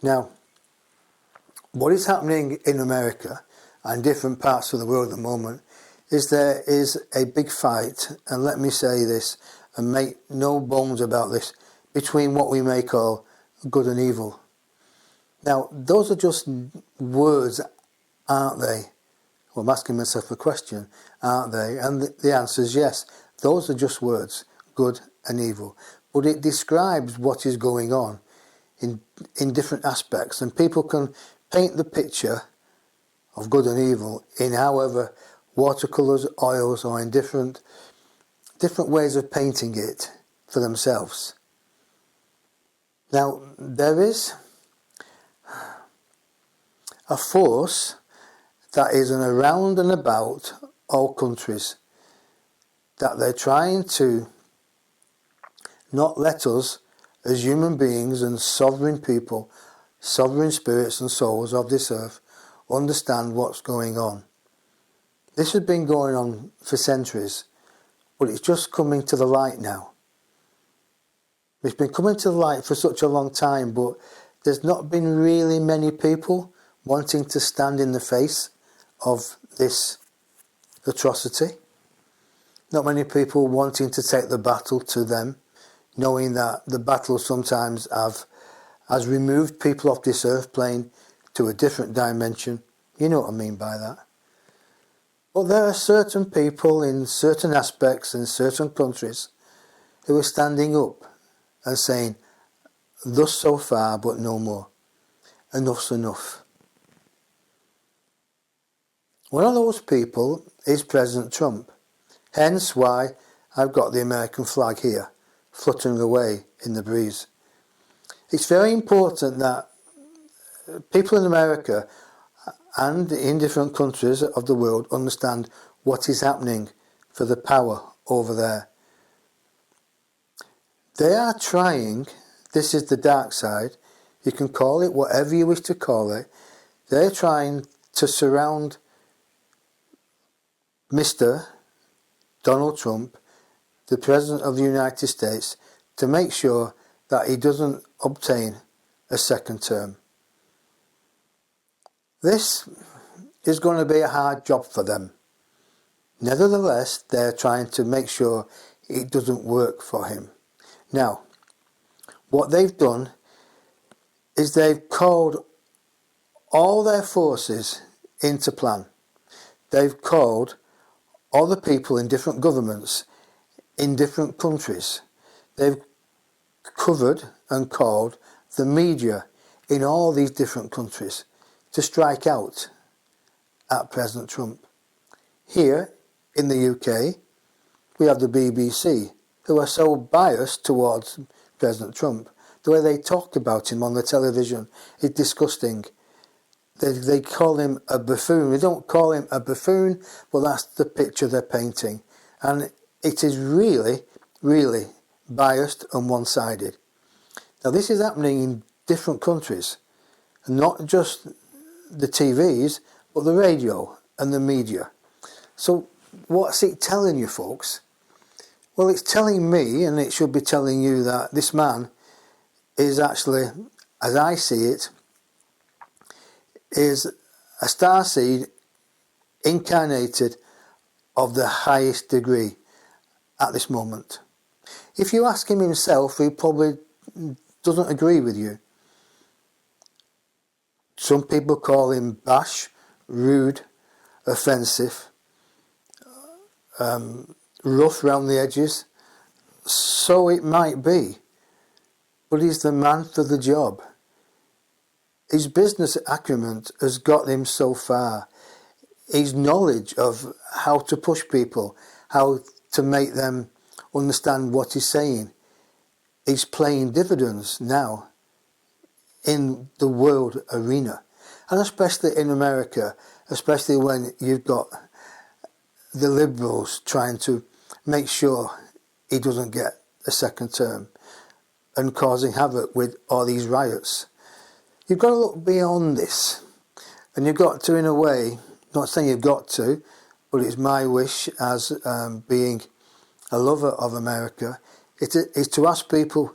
Now, what is happening in America and different parts of the world at the moment is there is a big fight, and let me say this and make no bones about this, between what we may call good and evil. Now, those are just words, aren't they? Well, I'm asking myself a question, aren't they? And the answer is yes. Those are just words, good and evil. But it describes what is going on in different aspects, and people can paint the picture of good and evil in however watercolours, oils, or in different ways of painting it for themselves. Now, there is a force that is around and about all countries that they're trying to not let us as human beings and sovereign people, sovereign spirits and souls of this earth, understand what's going on. This has been going on for centuries, but it's just coming to the light now. It's been coming to the light for such a long time, but there's not been really many people wanting to stand in the face of this atrocity. Not many people wanting to take the battle to them, knowing that the battle sometimes has removed people off this earth plane to a different dimension. You know what I mean by that. But there are certain people in certain aspects in certain countries who are standing up and saying, thus so far but no more. Enough's enough. One of those people is President Trump. Hence why I've got the American flag here, fluttering away in the breeze. It's very important that people in America and in different countries of the world understand what is happening for the power over there. They are trying, this is the dark side, you can call it whatever you wish to call it, they're trying to surround Mr. Donald Trump, the President of the United States, to make sure that he doesn't obtain a second term. This is going to be a hard job for them. Nevertheless, they're trying to make sure it doesn't work for him. Now, what they've done is they've called all their forces into plan. They've called all the people in different governments in different countries. They've covered and called the media in all these different countries to strike out at President Trump. Here in the UK, we have the BBC, who are so biased towards President Trump. The way they talk about him on the television is disgusting. They call him a buffoon. They don't call him a buffoon, but that's the picture they're painting. And it is really, really biased and one-sided. Now, this is happening in different countries, not just the TVs, but the radio and the media. So what's it telling you, folks? Well, it's telling me, and it should be telling you, that this man is actually, as I see it, is a starseed incarnated of the highest degree at this moment. If you ask him himself, he probably doesn't agree with you. Some people call him bash, rude, offensive, rough round the edges. So it might be. But he's the man for the job. His business acumen has got him so far. His knowledge of how to push people, how to make them understand what he's saying, is playing dividends now in the world arena. And especially in America, especially when you've got the Liberals trying to make sure he doesn't get a second term and causing havoc with all these riots. You've got to look beyond this, and you've got to, in a way, not saying you've got to, but it's my wish as being a lover of America, is to ask people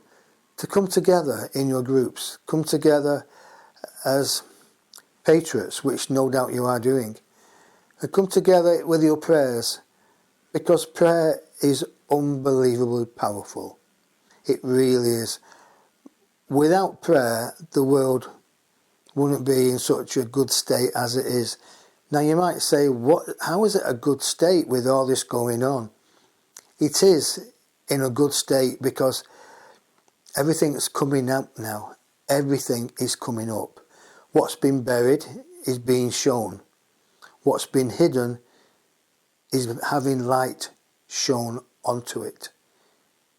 to come together in your groups, come together as patriots, which no doubt you are doing, and come together with your prayers, because prayer is unbelievably powerful. It really is. Without prayer, the world wouldn't be in such a good state as it is. Now you might say, how is it a good state with all this going on? It is in a good state because everything's coming up now. Everything is coming up. What's been buried is being shown. What's been hidden is having light shone onto it,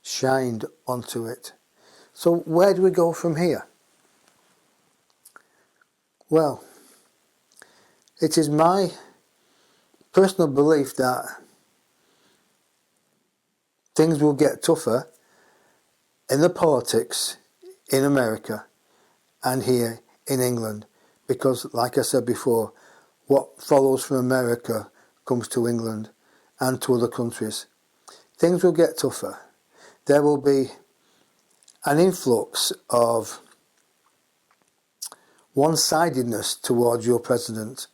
shined onto it. So where do we go from here? Well, it is my personal belief that things will get tougher in the politics in America and here in England, because like I said before, what follows from America comes to England and to other countries. Things will get tougher. There will be an influx of one-sidedness towards your president.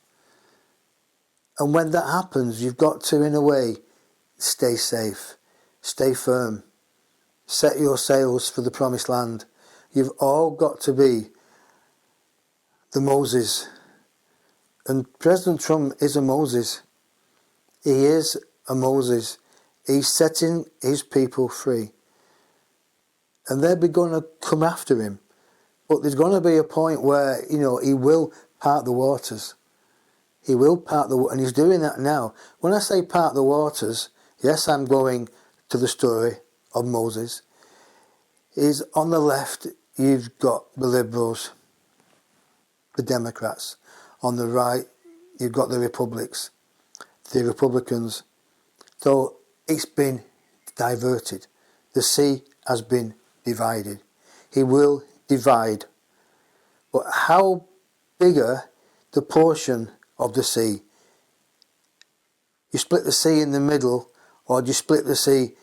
And when that happens, you've got to, in a way, stay safe, stay firm, set your sails for the promised land. You've all got to be the Moses. And President Trump is a Moses. He is a Moses. He's setting his people free. And they're going to come after him. But there's going to be a point where, he will part the waters. He will part the waters, and he's doing that now. When I say part the waters, yes, I'm going to the story of Moses. Is on the left, you've got the Liberals, the Democrats. On the right, you've got the the Republicans. So it's been diverted. The sea has been divided. He will divide. But how bigger the portion of the sea? You split the sea in the middle, or do you split the sea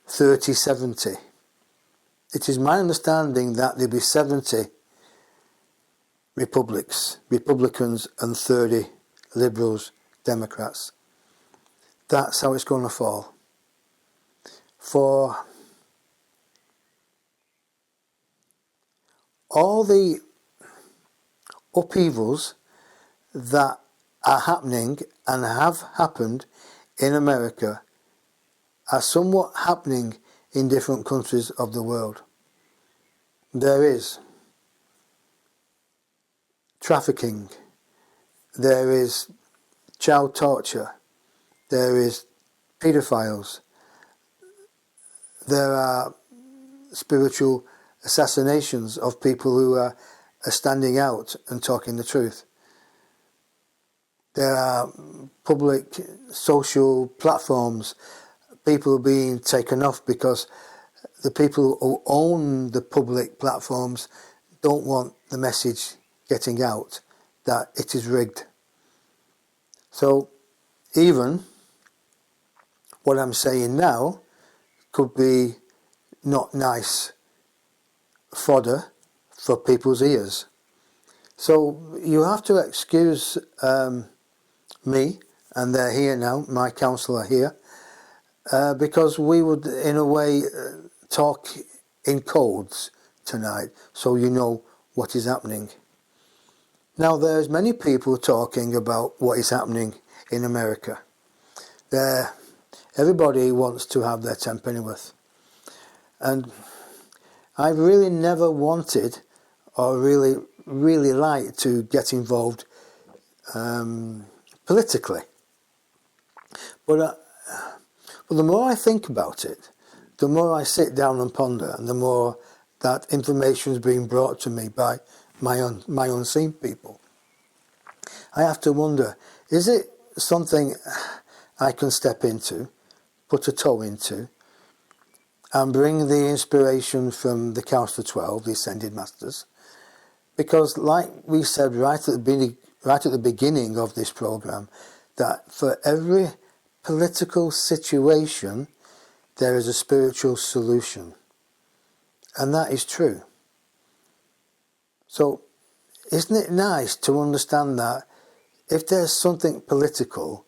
30-70? It is my understanding that there'll be 70 Republicans and 30 Liberals, Democrats. That's how it's going to fall. For all the upheavals that are happening and have happened in America are somewhat happening in different countries of the world. There is trafficking, there is child torture, there is paedophiles, there are spiritual assassinations of people who are standing out and talking the truth. There are public social platforms, people being taken off because the people who own the public platforms don't want the message getting out that it is rigged. So even what I'm saying now could be not nice fodder for people's ears. So you have to excuse me, and they're here now, my counsellor here, because we would in a way talk in codes tonight, so you know what is happening. Now there's many people talking about what is happening in America. Everybody wants to have their 10 pennyworth. And I've really never wanted or really liked to get involved politically. But the more I think about it, the more I sit down and ponder, and the more that information is being brought to me by my unseen people. I have to wonder, is it something I can step into, put a toe into, and bring the inspiration from the Council of 12, the Ascended Masters? Because like we said right at the beginning of this program, that for every political situation there is a spiritual solution. And that is true. So isn't it nice to understand that if there's something political,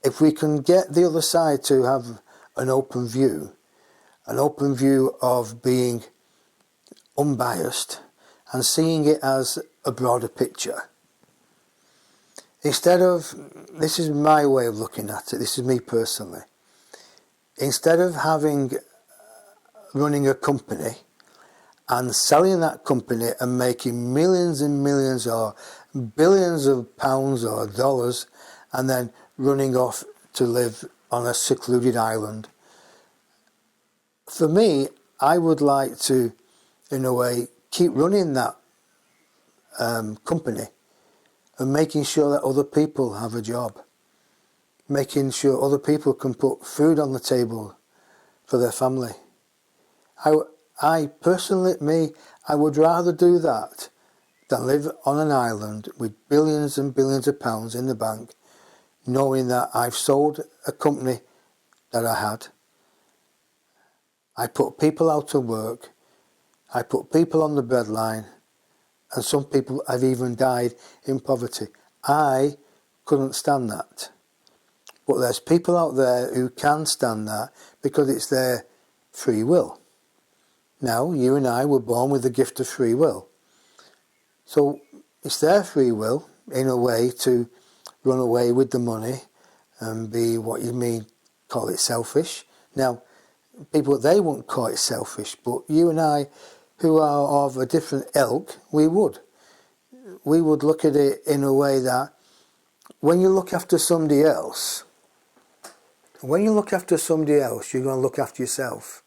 if we can get the other side to have an open view of being unbiased and seeing it as a broader picture, instead of, this is my way of looking at it, this is me personally, instead of running a company and selling that company and making millions and millions or billions of pounds or dollars and then running off to live on a secluded island, for me, I would like to, in a way, keep running that company and making sure that other people have a job, making sure other people can put food on the table for their family. I personally, I would rather do that than live on an island with billions and billions of pounds in the bank, knowing that I've sold a company that I had. I put people out of work, I put people on the breadline, and some people have even died in poverty. I couldn't stand that. But there's people out there who can stand that because it's their free will. Now, you and I were born with the gift of free will. So it's their free will, in a way, to run away with the money and be what you mean, call it selfish. Now, people, they won't call it selfish, but you and I, who are of a different ilk, we would. We would look at it in a way that when you look after somebody else, you're going to look after yourself.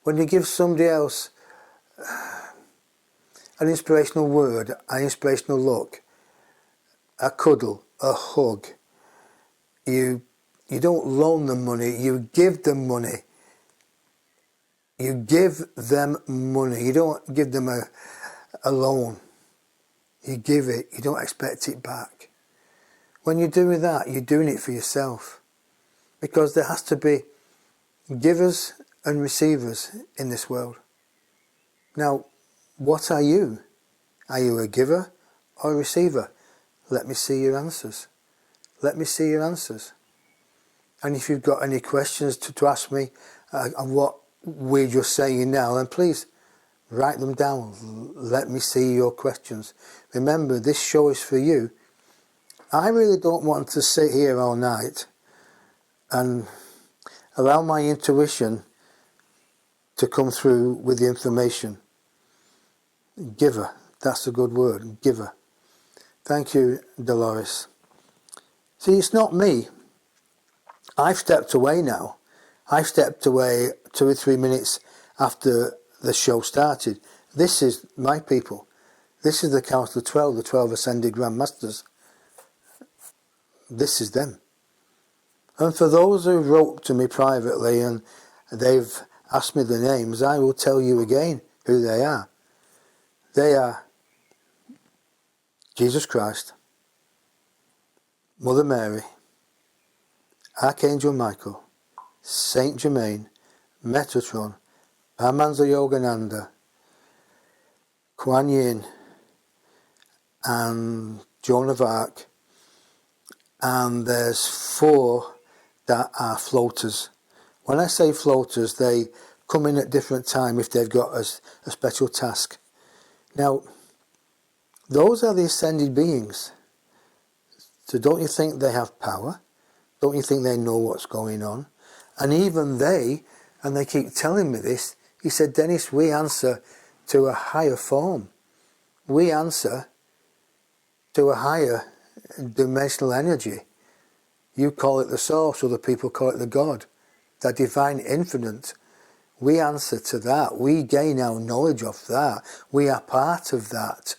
When you give somebody else an inspirational word, an inspirational look, a cuddle, a hug, you don't loan them money, you give them money. You give them money. You don't give them a loan. You give it. You don't expect it back. When you're doing that, you're doing it for yourself. Because there has to be givers and receivers in this world. Now, what are you? Are you a giver or a receiver? Let me see your answers. Let me see your answers. And if you've got any questions to ask me on what we're just saying now, then please write them down. Let me see your questions. Remember, this show is for you. I really don't want to sit here all night and allow my intuition to come through with the information. Giver, that's a good word, giver. Thank you, Dolores. See, it's not me. I've stepped away now. I stepped away 2 or 3 minutes after the show started. This is my people. This is the Council of 12, the 12 Ascended Grandmasters. This is them. And for those who wrote to me privately and they've asked me the names, I will tell you again who they are. They are Jesus Christ, Mother Mary, Archangel Michael, Saint Germain, Metatron, Paramahansa Yogananda, Kuan Yin, and Joan of Arc, and there's 4 that are floaters. When I say floaters, they come in at different time if they've got a special task. Now, those are the ascended beings. So don't you think they have power? Don't you think they know what's going on? And even they, and they keep telling me this, he said, Dennis, we answer to a higher form. We answer to a higher dimensional energy. You call it the source, other people call it the God, the divine infinite. We answer to that. We gain our knowledge of that. We are part of that.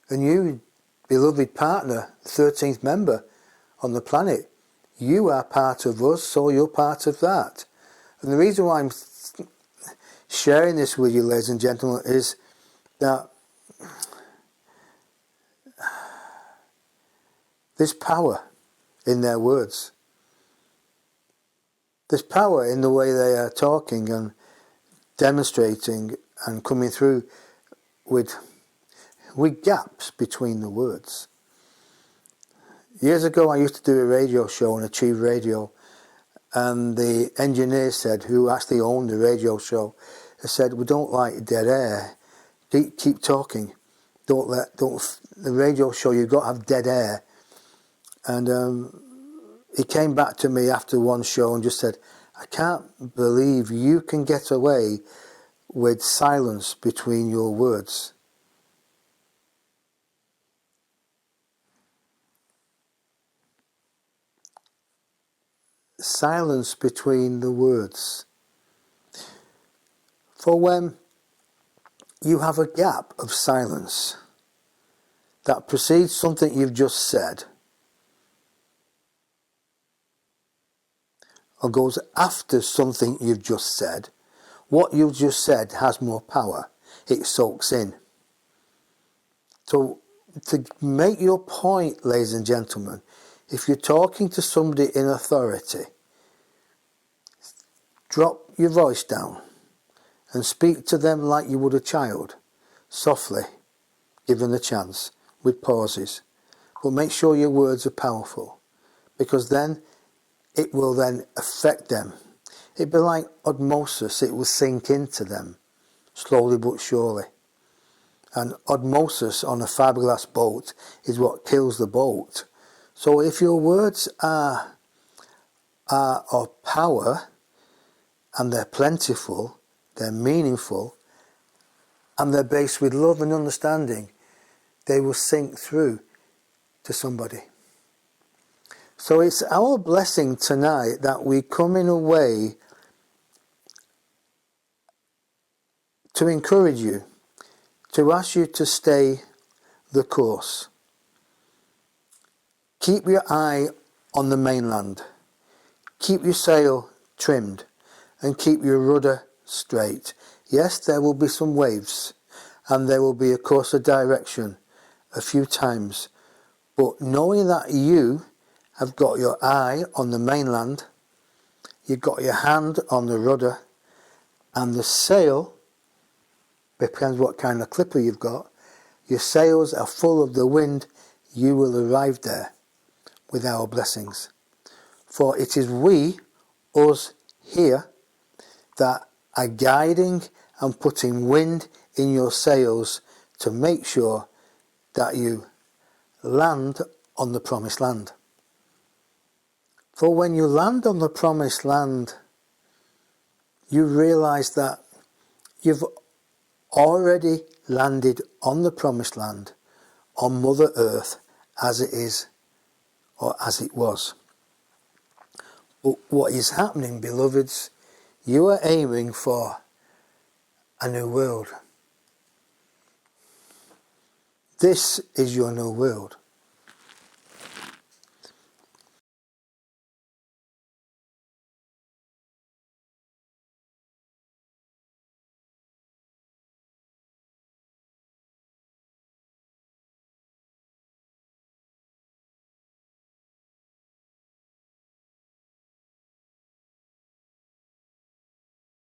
And you, beloved partner, 13th member on the planet, you are part of us, so you're part of that. And the reason why I'm sharing this with you, ladies and gentlemen, is that there's power in their words. There's power in the way they are talking and demonstrating and coming through with with gaps between the words. Years ago I used to do a radio show on Achieve Radio, and the engineer said, who actually owned the radio show, said, we don't like dead air. Keep talking. The radio show, you've got to have dead air. And he came back to me after one show and just said, I can't believe you can get away with silence between your words. Silence between the words. For when you have a gap of silence that precedes something you've just said, or goes after something you've just said, what you've just said has more power. It soaks in. So to make your point, ladies and gentlemen, if you're talking to somebody in authority, drop your voice down and speak to them like you would a child, softly, given the chance, with pauses. But make sure your words are powerful, because then it will then affect them. It'd be like osmosis, it will sink into them, slowly but surely. And osmosis on a fiberglass boat is what kills the boat. So if your words are of power, and they're plentiful, they're meaningful, and they're based with love and understanding, they will sink through to somebody. So it's our blessing tonight that we come in a way to encourage you, to ask you to stay the course. Keep your eye on the mainland. Keep your sail trimmed and keep your rudder straight. Yes, there will be some waves and there will be a course of direction a few times, but knowing that you have got your eye on the mainland, you've got your hand on the rudder, and the sail, depends what kind of clipper you've got, your sails are full of the wind, you will arrive there with our blessings. For it is we, us here, that are guiding and putting wind in your sails to make sure that you land on the promised land. For when you land on the promised land, you realise that you've already landed on the promised land, on Mother Earth, as it is, or as it was. But what is happening, beloveds, you are aiming for a new world. This is your new world.